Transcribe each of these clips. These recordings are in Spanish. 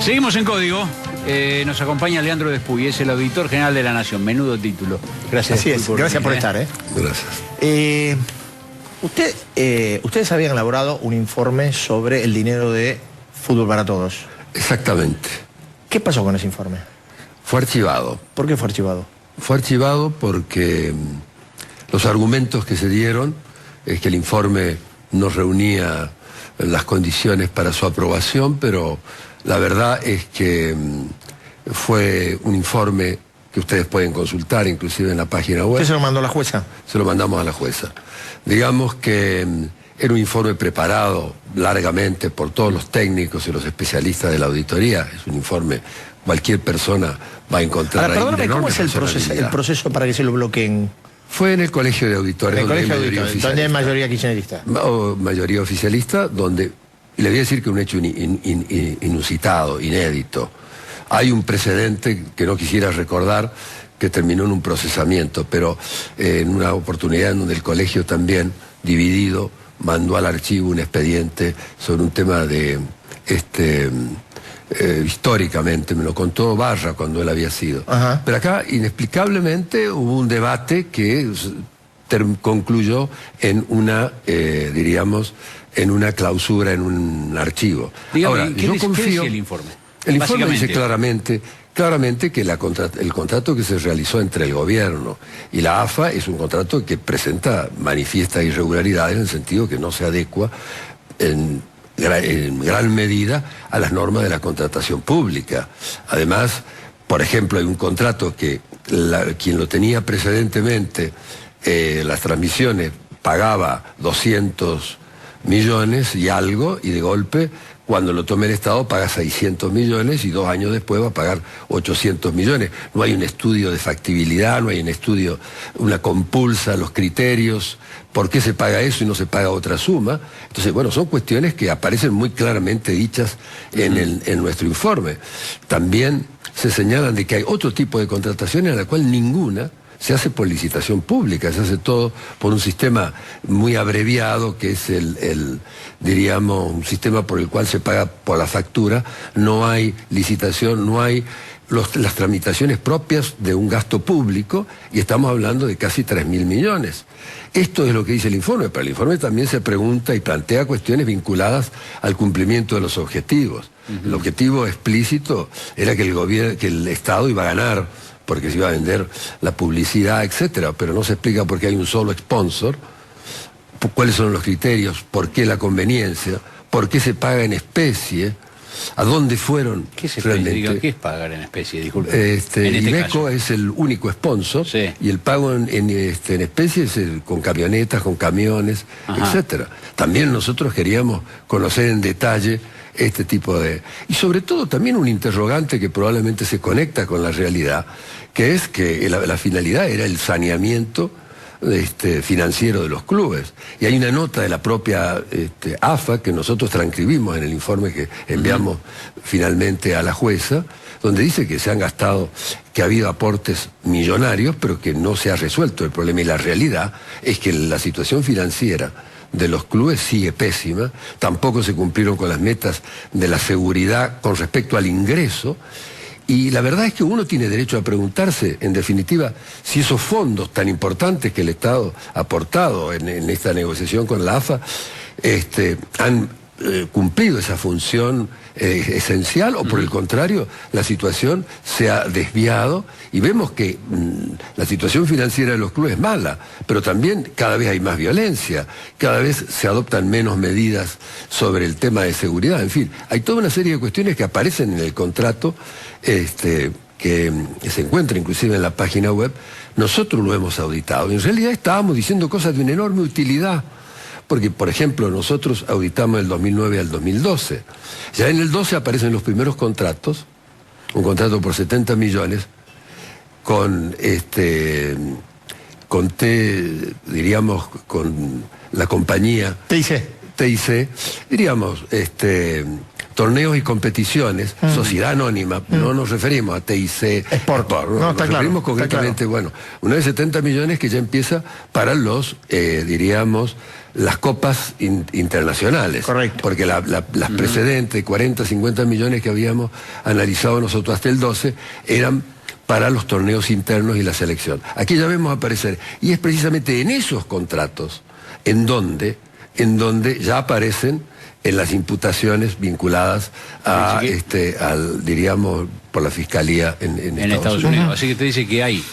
Seguimos en Código. Nos acompaña Leandro Despuy, es el auditor general de la Nación. Menudo título. Gracias. Así es, gracias por estar. Gracias. Ustedes habían elaborado un informe sobre el dinero de Fútbol para Todos. Exactamente. ¿Qué pasó con ese informe? Fue archivado. ¿Por qué fue archivado? Fue archivado porque los argumentos que se dieron es que el informe no reunía las condiciones para su aprobación, pero la verdad es que fue un informe que ustedes pueden consultar, inclusive en la página web. ¿Usted se lo mandó a la jueza? Se lo mandamos a la jueza. Digamos que era un informe preparado largamente por todos los técnicos y los especialistas de la auditoría. Es un informe, cualquier persona va a encontrar. Ahora, perdóname, ¿cómo es el proceso para que se lo bloqueen? Fue en el Colegio de Auditores. En el Colegio de Auditores, donde hay mayoría kirchnerista. O mayoría oficialista, donde, le voy a decir que un hecho inusitado, inédito. Hay un precedente que no quisiera recordar, que terminó en un procesamiento, pero en una oportunidad en donde el colegio también, dividido, mandó al archivo un expediente sobre un tema de, históricamente, me lo contó Barra cuando él había sido. Ajá. Pero acá, inexplicablemente, hubo un debate que concluyó en una, diríamos, en una clausura, en un archivo. Dígame, ahora, ¿qué decía el informe? El informe dice claramente que el contrato que se realizó entre el gobierno y la AFA es un contrato que presenta manifiestas irregularidades en el sentido que no se adecua en gran medida a las normas de la contratación pública. Además, por ejemplo, hay un contrato que quien lo tenía precedentemente, las transmisiones, pagaba 200 millones y algo, y de golpe, cuando lo tome el Estado, paga 600 millones y 2 años después va a pagar 800 millones. No hay un estudio de factibilidad, no hay un estudio, una compulsa, los criterios, por qué se paga eso y no se paga otra suma. Entonces, bueno, son cuestiones que aparecen muy claramente dichas en nuestro informe. También se señalan de que hay otro tipo de contrataciones en la cual ninguna se hace por licitación pública, se hace todo por un sistema muy abreviado, que es diríamos, un sistema por el cual se paga por la factura. No hay licitación, no hay las tramitaciones propias de un gasto público, y estamos hablando de casi 3.000 millones. Esto es lo que dice el informe, pero el informe también se pregunta y plantea cuestiones vinculadas al cumplimiento de los objetivos. El objetivo explícito era que el Estado iba a ganar, porque se iba a vender la publicidad, etcétera, pero no se explica por qué hay un solo sponsor, cuáles son los criterios, por qué la conveniencia, por qué se paga en especie, a dónde fueron. ¿Qué es realmente? ¿Qué es pagar en especie? Disculpe. Iveco es el único sponsor, sí, y el pago en especie es con camionetas, con camiones, etcétera. También nosotros queríamos conocer en detalle este tipo de... Y sobre todo también un interrogante que probablemente se conecta con la realidad, que es que la finalidad era el saneamiento financiero de los clubes. Y hay una nota de la propia AFA que nosotros transcribimos en el informe que enviamos finalmente a la jueza, donde dice que se han gastado, que ha habido aportes millonarios, pero que no se ha resuelto el problema. Y la realidad es que la situación financiera de los clubes sigue pésima, tampoco se cumplieron con las metas de la seguridad con respecto al ingreso, y la verdad es que uno tiene derecho a preguntarse, en definitiva, si esos fondos tan importantes que el Estado ha aportado en esta negociación con la AFA han cumplido esa función esencial, o por el contrario, la situación se ha desviado, y vemos que la situación financiera de los clubes es mala, pero también cada vez hay más violencia, cada vez se adoptan menos medidas sobre el tema de seguridad. En fin, hay toda una serie de cuestiones que aparecen en el contrato, que se encuentra inclusive en la página web. Nosotros lo hemos auditado y en realidad estábamos diciendo cosas de una enorme utilidad. Porque, por ejemplo, nosotros auditamos del 2009 al 2012. Ya en el 12 aparecen los primeros contratos, un contrato por 70 millones, con diríamos, con la compañía TIC, diríamos, torneos y competiciones, sociedad anónima, no nos referimos a TIC, Sport. nos referimos concretamente, bueno, una de 70 millones que ya empieza para los, diríamos, las copas internacionales. Correcto. Porque las precedentes, 40, 50 millones que habíamos analizado nosotros hasta el 12, eran para los torneos internos y la selección. Aquí ya vemos aparecer, y es precisamente en esos contratos en donde ya aparecen en las imputaciones vinculadas a, diríamos, por la Fiscalía en Estados Unidos. Así que te dice que hay,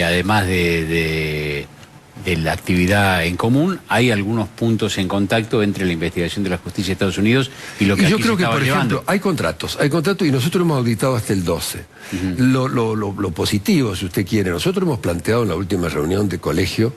además de la actividad en común, hay algunos puntos en contacto entre la investigación de la justicia de Estados Unidos y lo que y yo aquí creo se que, por llevando. ejemplo, hay contratos y nosotros hemos auditado hasta el 12. Lo positivo, si usted quiere, nosotros hemos planteado en la última reunión de colegio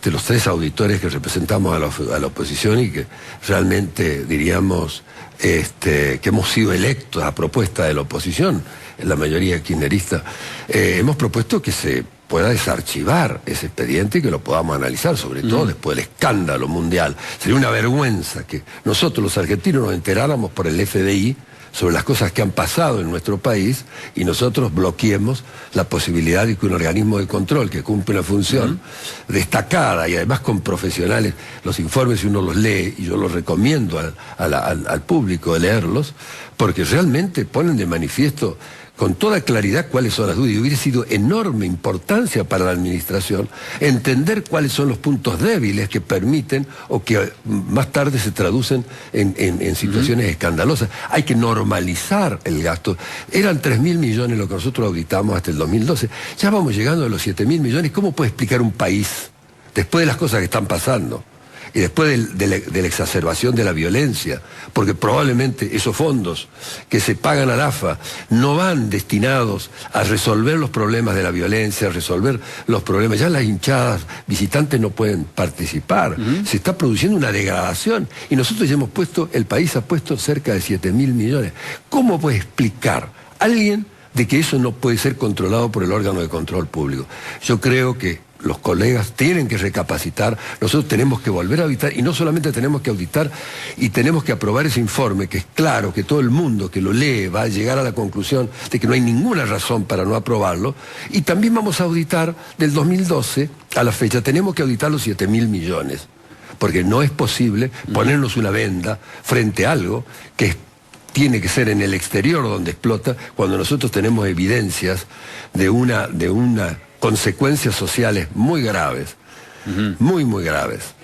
los 3 auditores que representamos a la oposición y que realmente, diríamos, que hemos sido electos a propuesta de la oposición, la mayoría kirchnerista, hemos propuesto que se pueda desarchivar ese expediente y que lo podamos analizar, sobre todo después del escándalo mundial. Sería una vergüenza que nosotros los argentinos nos enteráramos por el FBI sobre las cosas que han pasado en nuestro país y nosotros bloqueemos la posibilidad de que un organismo de control que cumple una función destacada y además con profesionales, los informes si uno los lee, y yo los recomiendo al público de leerlos, porque realmente ponen de manifiesto con toda claridad cuáles son las dudas, y hubiera sido enorme importancia para la administración entender cuáles son los puntos débiles que permiten o que más tarde se traducen en situaciones escandalosas. Hay que normalizar el gasto. Eran 3.000 millones lo que nosotros auditamos hasta el 2012. Ya vamos llegando a los 7.000 millones. ¿Cómo puede explicar un país, después de las cosas que están pasando, y después de la exacerbación de la violencia, porque probablemente esos fondos que se pagan al AFA no van destinados a resolver los problemas de la violencia, a resolver los problemas, ya las hinchadas visitantes no pueden participar, se está produciendo una degradación, y nosotros ya hemos puesto, el país ha puesto cerca de 7.000 millones. ¿Cómo puede explicar alguien de que eso no puede ser controlado por el órgano de control público? Yo creo que los colegas tienen que recapacitar, nosotros tenemos que volver a auditar, y no solamente tenemos que auditar y tenemos que aprobar ese informe, que es claro que todo el mundo que lo lee va a llegar a la conclusión de que no hay ninguna razón para no aprobarlo, y también vamos a auditar del 2012 a la fecha, tenemos que auditar los 7.000 millones, porque no es posible ponernos una venda frente a algo que tiene que ser en el exterior donde explota, cuando nosotros tenemos evidencias de una consecuencias sociales muy graves, muy graves.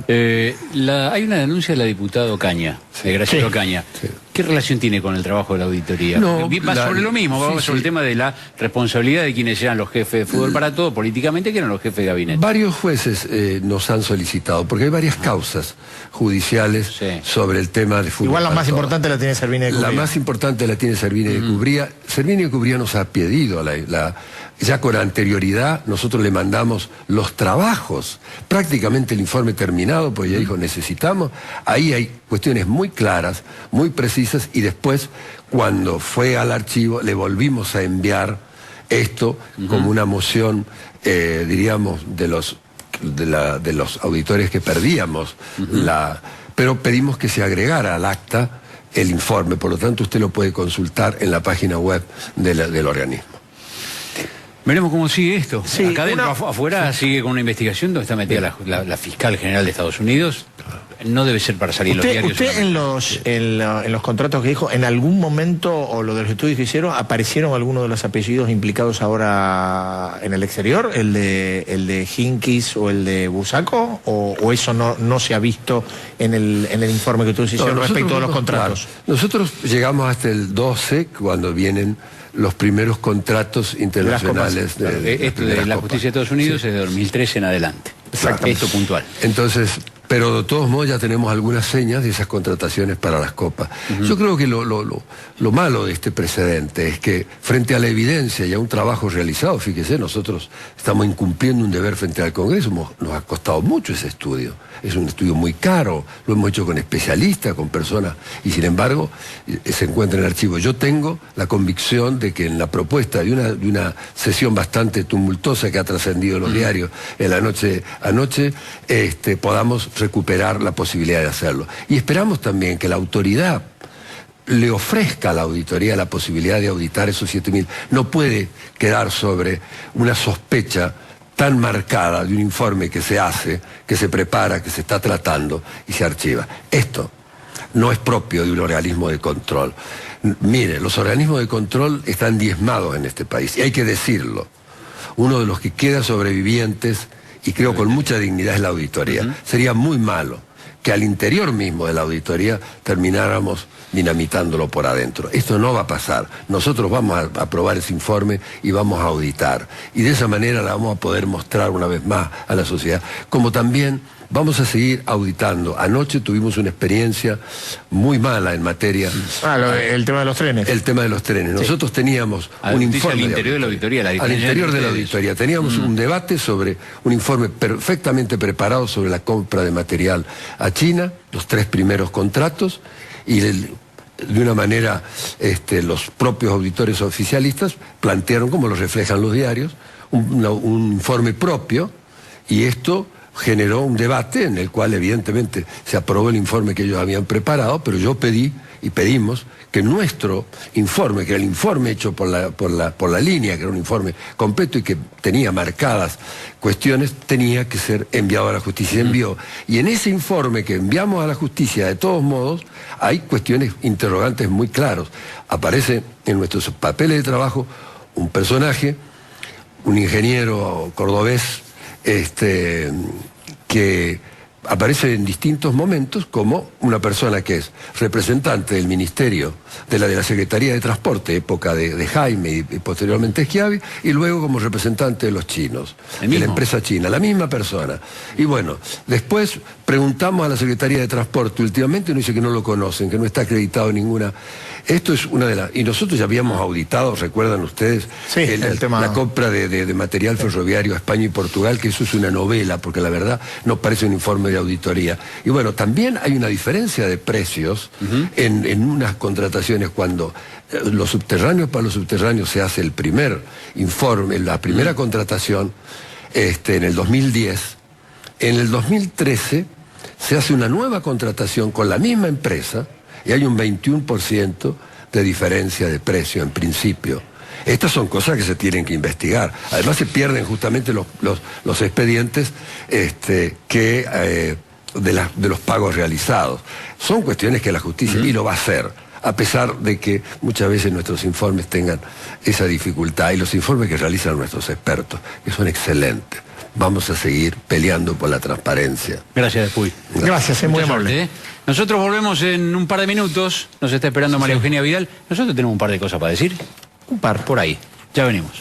Hay una denuncia de la diputada Ocaña, de Graciela Ocaña. Sí. ¿Qué relación tiene con el trabajo de la auditoría? No, va sobre lo mismo, va sobre el tema de la responsabilidad de quienes eran los jefes de Fútbol para Todo, políticamente, que eran los jefes de gabinete. Varios jueces nos han solicitado, porque hay varias causas judiciales sobre el tema de Fútbol. Igual la más importante la tiene Servini de Cubría. La más importante la tiene Servini de Cubría. Servini de Cubría nos ha pedido ya con anterioridad nosotros le mandamos los trabajos, prácticamente el informe terminado, pues ella dijo necesitamos, ahí hay cuestiones muy claras, muy precisas, y después cuando fue al archivo le volvimos a enviar esto como una moción, diríamos, de los auditores que perdíamos, pero pedimos que se agregara al acta el informe, por lo tanto usted lo puede consultar en la página web del organismo. Veremos cómo sigue esto. Sí, acá adentro, afuera, sigue con una investigación donde está metida la fiscal general de Estados Unidos. No debe ser para salir en los diarios. ¿Usted en los contratos que dijo, en algún momento, o lo de los estudios que hicieron, aparecieron algunos de los apellidos implicados ahora en el exterior? ¿El de Hinkis o el de Busaco? ¿O eso no se ha visto en el informe que ustedes hicieron respecto a los contratos? Claro, nosotros llegamos hasta el 12, cuando vienen los primeros contratos internacionales de la justicia de Estados Unidos, es de 2013 en adelante. Esto puntual. Entonces, pero de todos modos ya tenemos algunas señas de esas contrataciones para las copas. Yo creo que lo malo de este precedente es que frente a la evidencia y a un trabajo realizado, fíjese, nosotros estamos incumpliendo un deber frente al Congreso, nos ha costado mucho ese estudio, es un estudio muy caro, lo hemos hecho con especialistas, con personas, y sin embargo se encuentra en el archivo. Yo tengo la convicción de que en la propuesta de una sesión bastante tumultuosa que ha trascendido los diarios en la noche anoche, podamos recuperar la posibilidad de hacerlo. Y esperamos también que la autoridad le ofrezca a la auditoría la posibilidad de auditar esos 7.000. No puede quedar sobre una sospecha tan marcada de un informe que se hace, que se prepara, que se está tratando y se archiva. Esto no es propio de un organismo de control. Mire, los organismos de control están diezmados en este país, y hay que decirlo. Uno de los que queda sobrevivientes, y creo con mucha dignidad, es la auditoría. Sería muy malo que al interior mismo de la auditoría termináramos dinamitándolo por adentro. Esto no va a pasar. Nosotros vamos a aprobar ese informe y vamos a auditar. Y de esa manera la vamos a poder mostrar una vez más a la sociedad. Como también vamos a seguir auditando. Anoche tuvimos una experiencia muy mala en materia... el tema de los trenes. El tema de los trenes. Nosotros teníamos un informe... Al interior de la auditoría. Al interior de la auditoría. Teníamos un debate sobre un informe perfectamente preparado sobre la compra de material a China, los 3 primeros contratos, y de una manera los propios auditores oficialistas plantearon, como lo reflejan los diarios, un informe propio, y esto generó un debate en el cual evidentemente se aprobó el informe que ellos habían preparado, pero yo pedí y pedimos que nuestro informe, que era el informe hecho por la línea, que era un informe completo y que tenía marcadas cuestiones, tenía que ser enviado a la justicia. Se envió. Y en ese informe que enviamos a la justicia, de todos modos, hay cuestiones interrogantes muy claros. Aparece en nuestros papeles de trabajo un personaje, un ingeniero cordobés, que aparece en distintos momentos como una persona que es representante del Ministerio, de la Secretaría de Transporte, época de Jaime y posteriormente Schiavi, y luego como representante de los chinos, de la empresa china, la misma persona. Y bueno, después preguntamos a la Secretaría de Transporte, últimamente nos dice que no lo conocen, que no está acreditado en ninguna... Esto es una de las... Y nosotros ya habíamos auditado, ¿recuerdan ustedes? Sí, el tema... La compra de material ferroviario a España y Portugal, que eso es una novela, porque la verdad no parece un informe de auditoría. Y bueno, también hay una diferencia de precios en unas contrataciones cuando para los subterráneos se hace el primer informe, la primera contratación en el 2010. En el 2013 se hace una nueva contratación con la misma empresa y hay un 21% de diferencia de precio en principio. Estas son cosas que se tienen que investigar. Además se pierden justamente los expedientes de los pagos realizados. Son cuestiones que la justicia, y lo va a hacer, a pesar de que muchas veces nuestros informes tengan esa dificultad, y los informes que realizan nuestros expertos, que son excelentes. Vamos a seguir peleando por la transparencia. Gracias, Puy. Gracias, es muy amable. Nosotros volvemos en un par de minutos. Nos está esperando María Eugenia Vidal. Nosotros tenemos un par de cosas para decir. Un par. Por ahí. Ya venimos.